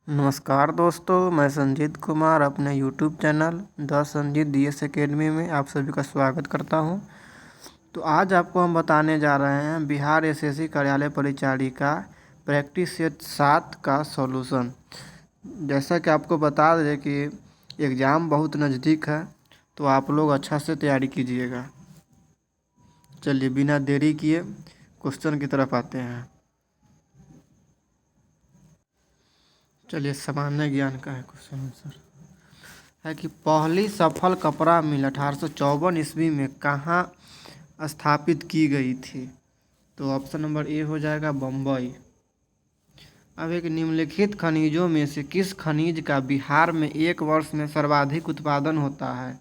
नमस्कार दोस्तों, मैं संजीत कुमार अपने YouTube channel the Sanjeet DS academy में आप सभी का स्वागत करता हूं। तो आज आपको हम बताने जा रहे हैं बिहार SSC कार्यालय परिचारिका प्रैक्टिस सेट 7 का सॉल्यूशन। जैसा कि आपको बता दें कि एग्ज़ाम बहुत नज़दीक है, तो आप लोग अच्छा से तैयारी कीजिएगा। चलिए बिना देरी किए क्वेश्चन की तरफ आते हैं। चलिए सामान्य ज्ञान का है क्वेश्चन आंसर है कि पहली सफल कपड़ा मिल 1854 ईस्वी में कहाँ स्थापित की गई थी। तो ऑप्शन नंबर ए हो जाएगा बम्बई। अब एक निम्नलिखित खनिजों में से किस खनिज का बिहार में एक वर्ष में सर्वाधिक उत्पादन होता है।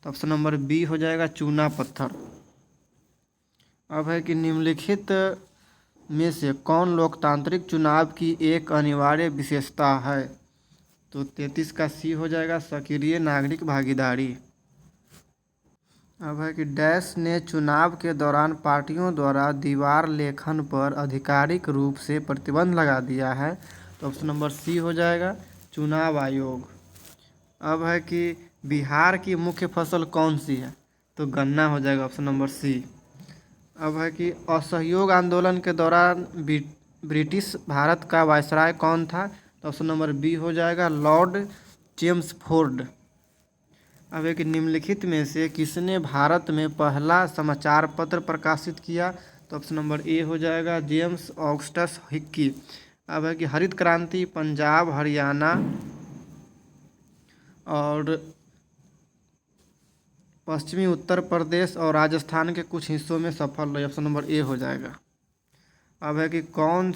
तो ऑप्शन नंबर बी हो जाएगा चूना पत्थर। अब है कि निम्नलिखित में से कौन लोकतांत्रिक चुनाव की एक अनिवार्य विशेषता है। तो 33 का सी हो जाएगा सक्रिय नागरिक भागीदारी। अब है कि डैश ने चुनाव के दौरान पार्टियों द्वारा दीवार लेखन पर आधिकारिक रूप से प्रतिबंध लगा दिया है। तो ऑप्शन नंबर सी हो जाएगा चुनाव आयोग। अब है कि बिहार की मुख्य फसल कौन सी है। तो गन्ना हो जाएगा ऑप्शन नंबर सी। अब है कि असहयोग आंदोलन के दौरान ब्रिटिश भारत का वायसराय कौन था। तो ऑप्शन नंबर बी हो जाएगा लॉर्ड चेम्सफोर्ड। अब एक निम्नलिखित में से किसने भारत में पहला समाचार पत्र प्रकाशित किया। तो ऑप्शन नंबर ए हो जाएगा जेम्स ऑगस्टस हिक्की। अब है कि हरित क्रांति पंजाब, हरियाणा और पश्चिमी उत्तर प्रदेश और राजस्थान के कुछ हिस्सों में सफल रही। ऑप्शन नंबर ए हो जाएगा। अब है कि कौन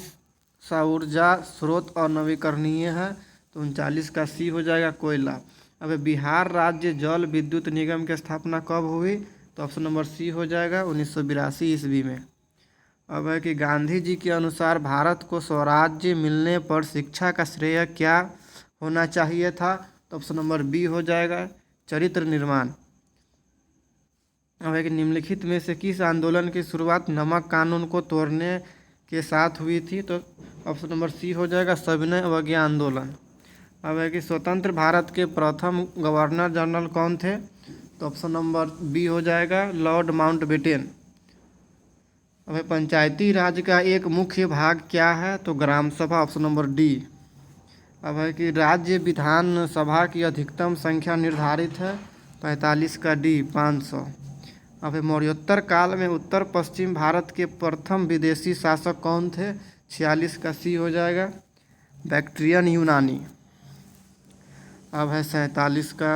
सा ऊर्जा स्रोत और नवीकरणीय है। तो 39 का सी हो जाएगा कोयला। अब बिहार राज्य जल विद्युत निगम की स्थापना कब हुई। तो ऑप्शन नंबर सी हो जाएगा 1982 ईस्वी में। अब है कि गांधी जी के अनुसार भारत को स्वराज्य मिलने पर शिक्षा का श्रेय क्या होना चाहिए था। तो ऑप्शन नंबर बी हो जाएगा चरित्र निर्माण। अब है कि निम्नलिखित में से किस आंदोलन की शुरुआत नमक कानून को तोड़ने के साथ हुई थी। तो ऑप्शन नंबर सी हो जाएगा सविनय अवज्ञा आंदोलन। अब है कि स्वतंत्र भारत के प्रथम गवर्नर जनरल कौन थे। तो ऑप्शन नंबर बी हो जाएगा लॉर्ड माउंटबेटन। अब है पंचायती राज का एक मुख्य भाग क्या है। तो ग्राम सभा ऑप्शन नंबर डी। अब है कि राज्य विधान सभा की अधिकतम संख्या निर्धारित है 45 का डी 500। अब है मौर्योत्तर काल में उत्तर पश्चिम भारत के प्रथम विदेशी शासक कौन थे। 46 का सी हो जाएगा बैक्ट्रियन यूनानी। अब है 47 का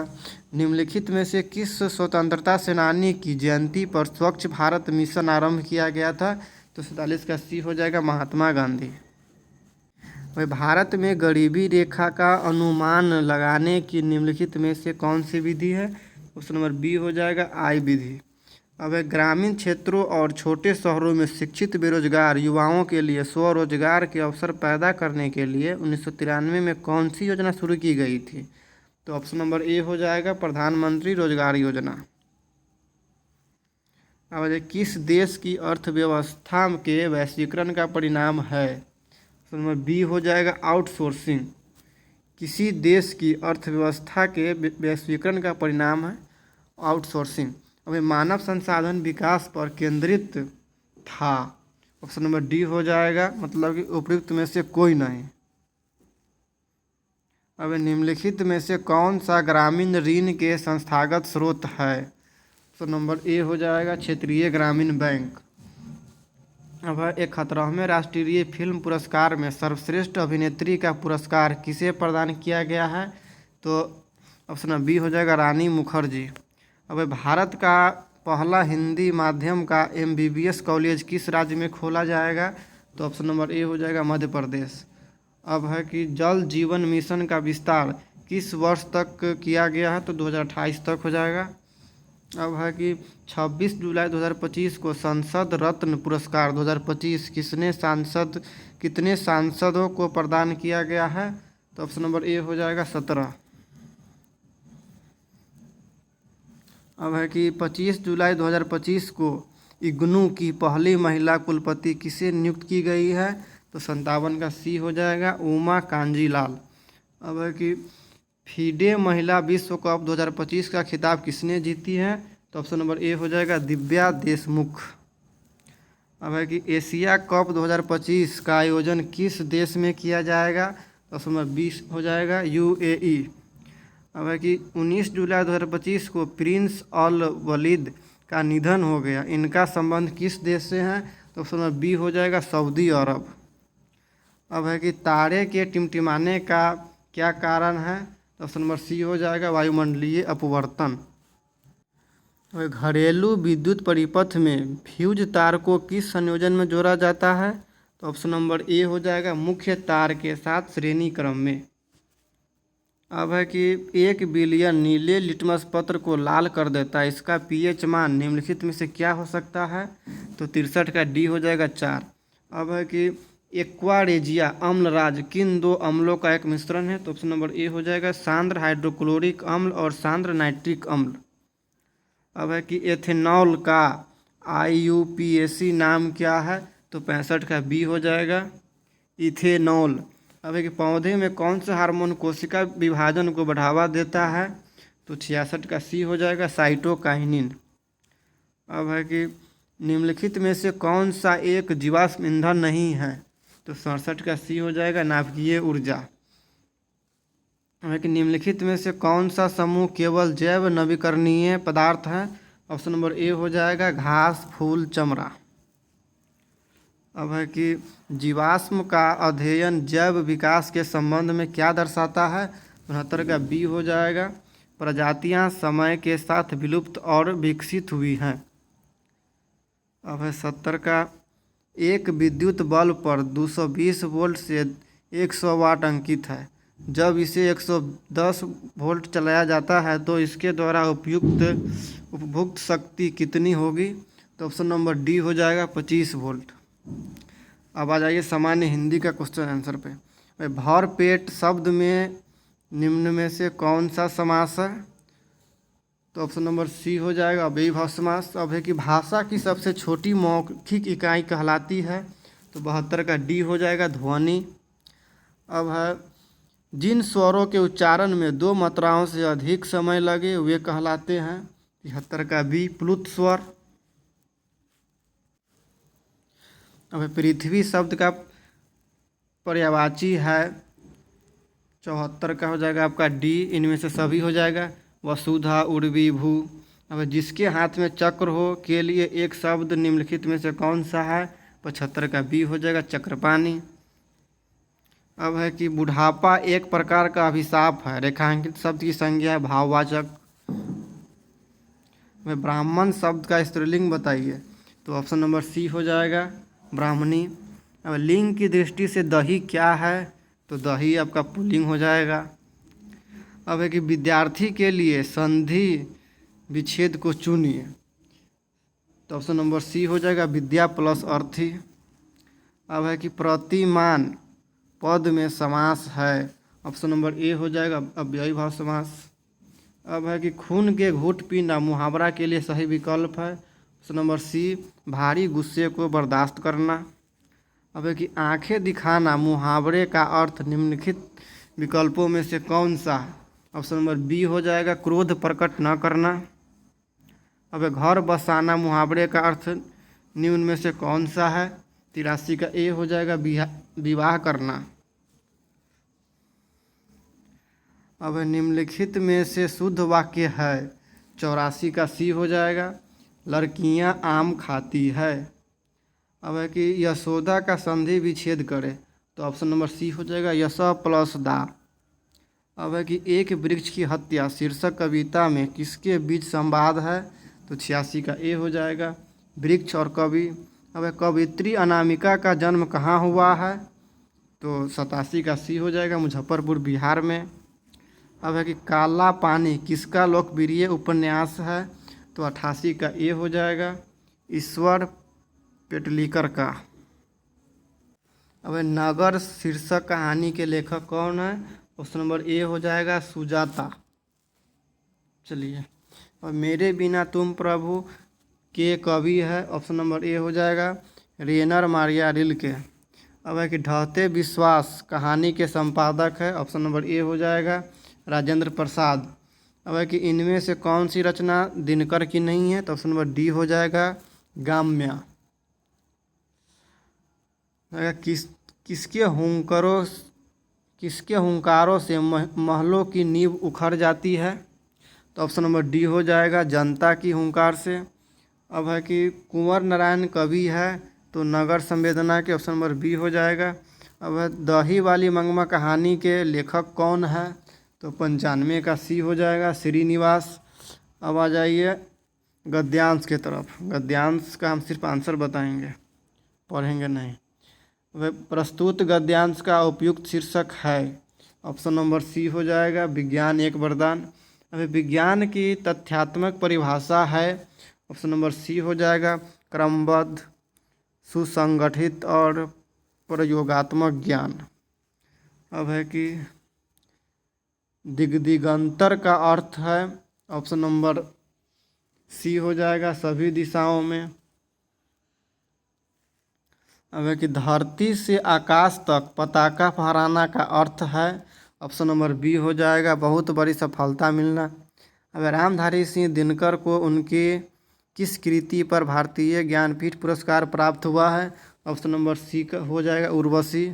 निम्नलिखित में से किस स्वतंत्रता सेनानी की जयंती पर स्वच्छ भारत मिशन आरंभ किया गया था। तो 47 का सी हो जाएगा महात्मा गांधी। वह भारत में गरीबी रेखा का अनुमान लगाने की निम्नलिखित में से कौन सी विधि है। ऑप्शन नंबर बी हो जाएगा आई विधि। अब ग्रामीण क्षेत्रों और छोटे शहरों में शिक्षित बेरोजगार युवाओं के लिए स्वरोजगार के अवसर पैदा करने के लिए 1993 में कौन सी योजना शुरू की गई थी। तो ऑप्शन नंबर ए हो जाएगा प्रधानमंत्री रोजगार योजना। अब किस देश की अर्थव्यवस्था के वैश्वीकरण का परिणाम है। ऑप्शन नंबर बी हो जाएगा आउटसोर्सिंग। किसी देश की अर्थव्यवस्था के वैश्वीकरण का परिणाम है आउटसोर्सिंग। अब मानव संसाधन विकास पर केंद्रित था। ऑप्शन नंबर डी हो जाएगा, मतलब कि उपयुक्त में से कोई नहीं। अब निम्नलिखित में से कौन सा ग्रामीण ऋण के संस्थागत स्रोत है। तो नंबर ए हो जाएगा क्षेत्रीय ग्रामीण बैंक। अब 71वें राष्ट्रीय फिल्म पुरस्कार में सर्वश्रेष्ठ अभिनेत्री का पुरस्कार किसे प्रदान किया गया है। तो ऑप्शन बी हो जाएगा रानी मुखर्जी। अब भारत का पहला हिंदी माध्यम का MBBS कॉलेज किस राज्य में खोला जाएगा। तो ऑप्शन नंबर ए हो जाएगा मध्य प्रदेश। अब है कि जल जीवन मिशन का विस्तार किस वर्ष तक किया गया है। तो 2028 तक हो जाएगा। अब है कि 26 जुलाई 2025 को संसद रत्न पुरस्कार 2025 कितने सांसदों को प्रदान किया गया है। तो ऑप्शन नंबर ए हो जाएगा 17। अब है कि 25 जुलाई 2025 को इग्नू की पहली महिला कुलपति किसे नियुक्त की गई है। तो 57 का सी हो जाएगा उमा कांजी लाल। अब है कि फीडे महिला विश्व कप 2025 का खिताब किसने जीती है? तो ऑप्शन नंबर ए हो जाएगा दिव्या देशमुख। अब है कि एशिया कप 2025 का आयोजन किस देश में किया जाएगा? तो ऑप्शन नंबर 20 हो जाएगा यूएई। अब है कि 19 जुलाई 2025 को प्रिंस अल वलीद का निधन हो गया, इनका संबंध किस देश से है? तो ऑप्शन नंबर बी हो जाएगा सऊदी अरब। अब है कि तारे के टिमटिमाने का क्या कारण है? तो ऑप्शन नंबर सी हो जाएगा वायुमंडलीय अपवर्तन। और घरेलू विद्युत परिपथ में फ्यूज तार को किस संयोजन में जोड़ा जाता है? तो ऑप्शन नंबर ए हो जाएगा मुख्य तार के साथ श्रेणी क्रम में। अब है कि 1 बिलियन नीले लिटमस पत्र को लाल कर देता है, इसका पीएच मान निम्नलिखित में से क्या हो सकता है? तो 63 का डी हो जाएगा 4। अब है कि एक्वारेजिया अम्लराज किन दो अम्लों का एक मिश्रण है? तो ऑप्शन नंबर ए हो जाएगा सांद्र हाइड्रोक्लोरिक अम्ल और सांद्र नाइट्रिक अम्ल। अब है कि एथेनॉल का IUPAC नाम क्या है? तो 65 का बी हो जाएगा इथेनॉल। अब है कि पौधे में कौन सा हार्मोन कोशिका विभाजन को बढ़ावा देता है? तो 66 का सी हो जाएगा साइटोकाइनिन। अब है कि निम्नलिखित में से कौन सा एक जीवाश्म ईंधन नहीं है? तो 67 का सी हो जाएगा नाभिकीय ऊर्जा। है कि निम्नलिखित में से कौन सा समूह केवल जैव नवीकरणीय पदार्थ है? ऑप्शन नंबर ए हो जाएगा घास, फूल, चमड़ा। अब है कि जीवाश्म का अध्ययन जैव विकास के संबंध में क्या दर्शाता है? 69 का बी हो जाएगा प्रजातियां समय के साथ विलुप्त और विकसित हुई हैं। अब है 70 का एक विद्युत बल्ब पर 220 वोल्ट से 100 वाट अंकित है, जब इसे 110 वोल्ट चलाया जाता है तो इसके द्वारा उपभुक्त शक्ति कितनी होगी? तो ऑप्शन नंबर डी हो जाएगा 25 वोल्ट। अब आ जाइए सामान्य हिंदी का क्वेश्चन आंसर पे। भर पेट शब्द में निम्न में से कौन सा समास है? तो ऑप्शन नंबर सी हो जाएगा अव्ययीभाव समास। अब है कि भाषा की सबसे छोटी मौखिक इकाई कहलाती है? तो 72 का डी हो जाएगा ध्वनि। अब है जिन स्वरों के उच्चारण में 2 मात्राओं से अधिक समय लगे वे कहलाते हैं? 73 का बी प्लुत स्वर। अब पृथ्वी शब्द का पर्यायवाची है? 74 का हो जाएगा आपका डी, इनमें से सभी हो जाएगा वसुधा, उर्वी, भू। अब जिसके हाथ में चक्र हो के लिए एक शब्द निम्नलिखित में से कौन सा है? 75 का बी हो जाएगा चक्रपाणी। अब है कि बुढ़ापा एक प्रकार का अभिशाप है, रेखांकित शब्द की संज्ञा है भाववाचक। ब्राह्मण शब्द का स्त्रीलिंग बताइए? तो ऑप्शन नंबर सी हो जाएगा ब्राह्मणी। अब लिंग की दृष्टि से दही क्या है? तो दही आपका पुल्लिंग हो जाएगा। अब है कि विद्यार्थी के लिए संधि विच्छेद को चुनिए? तो ऑप्शन नंबर सी हो जाएगा विद्या प्लस अर्थी। अब है कि प्रतिमान पद में समास है? ऑप्शन नंबर ए हो जाएगा अव्ययीभाव समास। अब है कि खून के घूंट पीना मुहावरा के लिए सही विकल्प है? ऑप्शन नंबर सी भारी गुस्से को बर्दाश्त करना। अब है कि आंखें दिखाना मुहावरे का अर्थ निम्नलिखित विकल्पों में से कौन सा? ऑप्शन नंबर बी हो जाएगा क्रोध प्रकट न करना। अब घर बसाना मुहावरे का अर्थ निम्न में से कौन सा है? 83 का ए हो जाएगा विवाह करना। अब निम्नलिखित में से शुद्ध वाक्य है? 84 का सी हो जाएगा लड़कियां आम खाती है। अब है कि यशोदा का संधि विच्छेद करे? तो ऑप्शन नंबर सी हो जाएगा यश प्लस दा। अब है कि एक वृक्ष की हत्या शीर्षक कविता में किसके बीच संवाद है? तो 86 का ए हो जाएगा वृक्ष और कवि। अब है कवित्री अनामिका का जन्म कहाँ हुआ है? तो 87 का सी हो जाएगा मुजफ्फरपुर बिहार में। अब है कि काला पानी किसका लोकप्रिय उपन्यास है? तो 88 का ए हो जाएगा ईश्वर पेटलीकर का। अब नगर शीर्षक कहानी के लेखक कौन है? ऑप्शन नंबर ए हो जाएगा सुजाता। चलिए, और मेरे बिना तुम प्रभु के कवि है? ऑप्शन नंबर ए हो जाएगा रेनर मारिया रिल्के। अब है कि ढहते विश्वास कहानी के संपादक है, ऑप्शन नंबर ए हो जाएगा राजेंद्र प्रसाद। अब है कि इनमें से कौन सी रचना दिनकर की नहीं है, तो ऑप्शन नंबर डी हो जाएगा गाम्या। किस किसके हुंकारों किसके हुंकारों से महलों की नींव उखड़ जाती है, तो ऑप्शन नंबर डी हो जाएगा जनता की हुंकार से। अब है कि कुंवर नारायण कवि है, तो नगर संवेदना के ऑप्शन नंबर बी हो जाएगा। अब है दही वाली मंगमा कहानी के लेखक कौन है, तो 95 का सी हो जाएगा श्रीनिवास। अब आ जाइए गद्यांश के तरफ। गद्यांश का हम सिर्फ आंसर बताएंगे, पढ़ेंगे नहीं। वह प्रस्तुत गद्यांश का उपयुक्त शीर्षक है, ऑप्शन नंबर सी हो जाएगा विज्ञान एक वरदान। अभी विज्ञान की तथ्यात्मक परिभाषा है, ऑप्शन नंबर सी हो जाएगा क्रमबद्ध, सुसंगठित और प्रयोगात्मक ज्ञान। अब है कि दिगंतर का अर्थ है, ऑप्शन नंबर सी हो जाएगा सभी दिशाओं में। अब है कि धरती से आकाश तक पताका फहराना का अर्थ है, ऑप्शन नंबर बी हो जाएगा बहुत बड़ी सफलता मिलना। अब रामधारी सिंह दिनकर को उनके किस कृति पर भारतीय ज्ञानपीठ पुरस्कार प्राप्त हुआ है, ऑप्शन नंबर सी का हो जाएगा उर्वशी।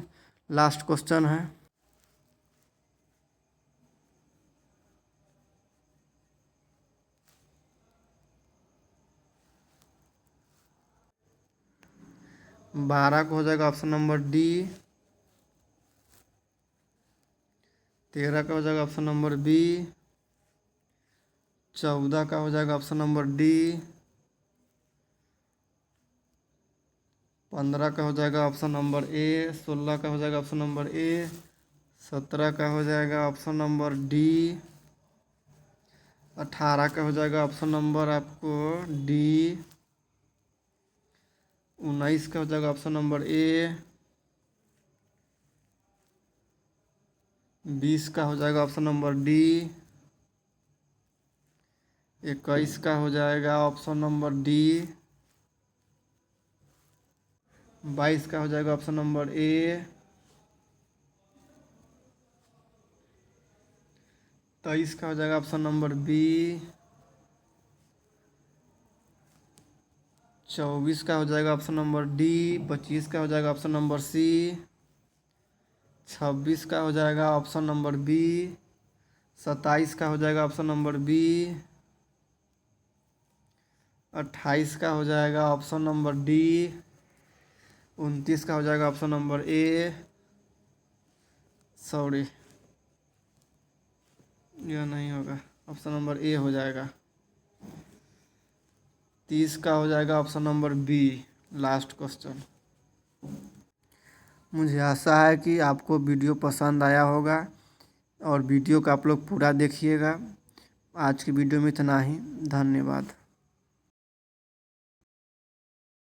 लास्ट क्वेश्चन है। बारह का हो जाएगा ऑप्शन नंबर डी। 13 का हो जाएगा ऑप्शन नंबर बी। 14 का हो जाएगा ऑप्शन नंबर डी। 15 का हो जाएगा ऑप्शन नंबर ए। 16 का हो जाएगा ऑप्शन नंबर ए। 17 का हो जाएगा ऑप्शन नंबर डी। 18 का हो जाएगा ऑप्शन नंबर आपको डी। 19 का हो जाएगा ऑप्शन नंबर ए। 20 का हो जाएगा ऑप्शन नंबर डी। 21 का हो जाएगा ऑप्शन नंबर डी। 22 का हो जाएगा ऑप्शन नंबर ए। 23 का हो जाएगा ऑप्शन नंबर बी। 24 का हो जाएगा ऑप्शन नंबर डी। 25 का हो जाएगा ऑप्शन नंबर सी। 26 का हो जाएगा ऑप्शन नंबर बी। 27 का हो जाएगा ऑप्शन नंबर बी। 28 का हो जाएगा ऑप्शन नंबर डी। 29 का हो जाएगा ऑप्शन नंबर ए। सॉरी, यह नहीं होगा, ऑप्शन नंबर ए हो जाएगा। 30 का हो जाएगा option number B. Last question. मुझे आशा है कि आपको वीडियो पसंद आया होगा और वीडियो का आप लोग पूरा देखिएगा। आज की वीडियो में इतना ही। धन्यवाद।